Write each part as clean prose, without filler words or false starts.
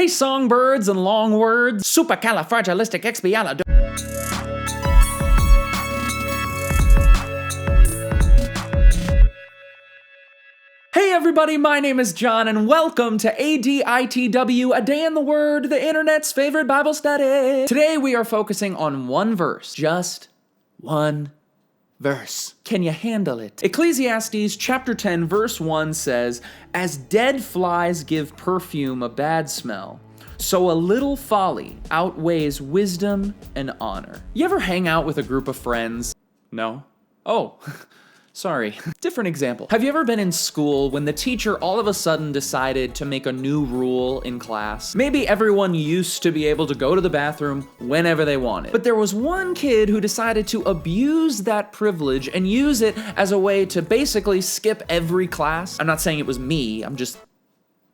Hey songbirds and long words, supercalifragilisticexpialidocious. Hey everybody, my name is John and welcome to ADITW, A Day in the Word, the internet's favorite Bible study. Today we are focusing on one verse, just one verse. Can you handle it? Ecclesiastes chapter 10 verse 1 says, "As dead flies give perfume a bad smell, so a little folly outweighs wisdom and honor." You ever hang out with a group of friends? No? Oh. Sorry. Different example. Have you ever been in school when the teacher all of a sudden decided to make a new rule in class? Maybe everyone used to be able to go to the bathroom whenever they wanted. But there was one kid who decided to abuse that privilege and use it as a way to basically skip every class. I'm not saying it was me,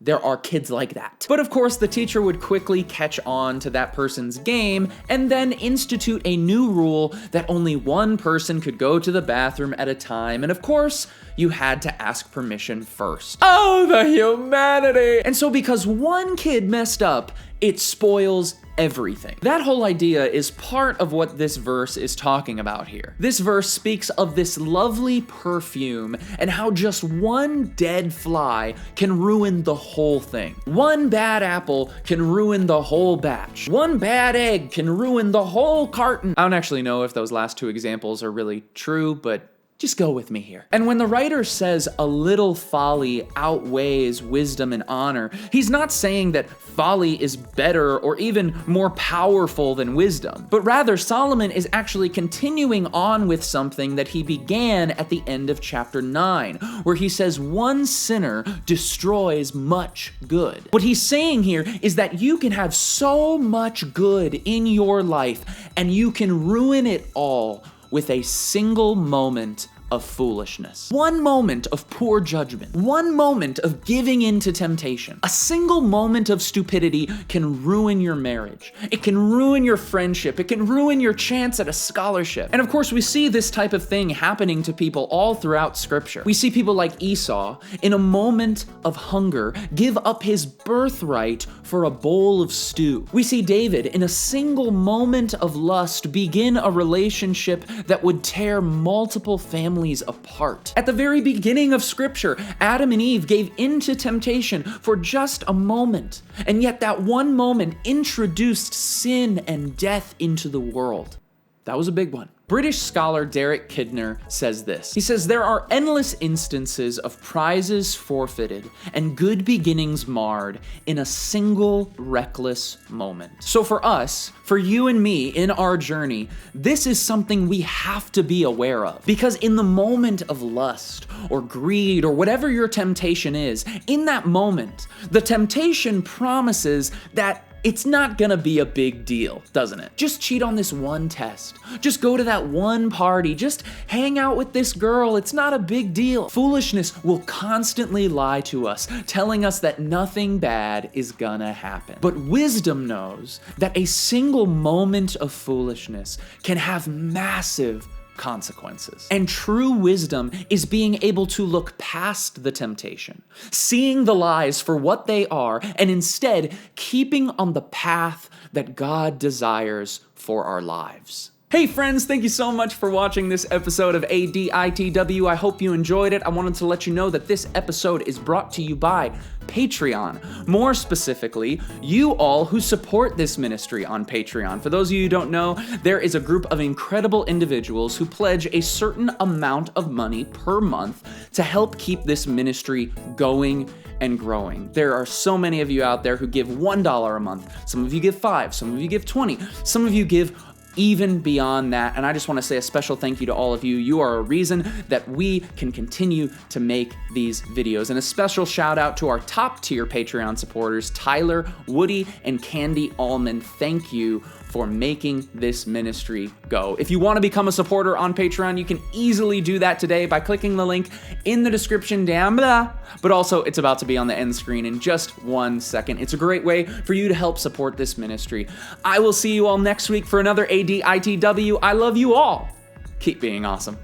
there are kids like that. But of course, the teacher would quickly catch on to that person's game and then institute a new rule that only one person could go to the bathroom at a time. And of course, you had to ask permission first. Oh, the humanity! And so because one kid messed up, it spoils everything. That whole idea is part of what this verse is talking about here. This verse speaks of this lovely perfume and how just one dead fly can ruin the whole thing. One bad apple can ruin the whole batch. One bad egg can ruin the whole carton. I don't actually know if those last two examples are really true, but just go with me here. And when the writer says a little folly outweighs wisdom and honor, he's not saying that folly is better or even more powerful than wisdom, but rather Solomon is actually continuing on with something that he began at the end of chapter 9, where he says one sinner destroys much good. What he's saying here is that you can have so much good in your life and you can ruin it all with a single moment of foolishness. One moment of poor judgment. One moment of giving in to temptation. A single moment of stupidity can ruin your marriage. It can ruin your friendship. It can ruin your chance at a scholarship. And of course, we see this type of thing happening to people all throughout Scripture. We see people like Esau, in a moment of hunger, give up his birthright for a bowl of stew. We see David, in a single moment of lust, begin a relationship that would tear multiple families apart. At the very beginning of Scripture, Adam and Eve gave into temptation for just a moment, and yet that one moment introduced sin and death into the world. That was a big one. British scholar Derek Kidner says this. He says, "There are endless instances of prizes forfeited and good beginnings marred in a single reckless moment." So for us, for you and me in our journey, this is something we have to be aware of. Because in the moment of lust or greed or whatever your temptation is, in that moment, the temptation promises that it's not gonna be a big deal, doesn't it? Just cheat on this one test. Just go to that one party. Just hang out with this girl. It's not a big deal. Foolishness will constantly lie to us, telling us that nothing bad is gonna happen. But wisdom knows that a single moment of foolishness can have massive consequences. And true wisdom is being able to look past the temptation, seeing the lies for what they are, and instead keeping on the path that God desires for our lives. Hey friends, thank you so much for watching this episode of ADITW. I hope you enjoyed it. I wanted to let you know that this episode is brought to you by Patreon. More specifically, you all who support this ministry on Patreon. For those of you who don't know, there is a group of incredible individuals who pledge a certain amount of money per month to help keep this ministry going and growing. There are so many of you out there who give $1 a month. Some of you give $5, some of you give $20, some of you give even beyond that, and I just want to say a special thank you to all of you. You are a reason that we can continue to make these videos. And a special shout out to our top tier Patreon supporters, Tyler, Woody, and Candy Allman. Thank you for making this ministry go. If you want to become a supporter on Patreon, you can easily do that today by clicking the link in the description down below, but also it's about to be on the end screen in just 1 second. It's a great way for you to help support this ministry. I will see you all next week for another ADITW. I love you all. Keep being awesome.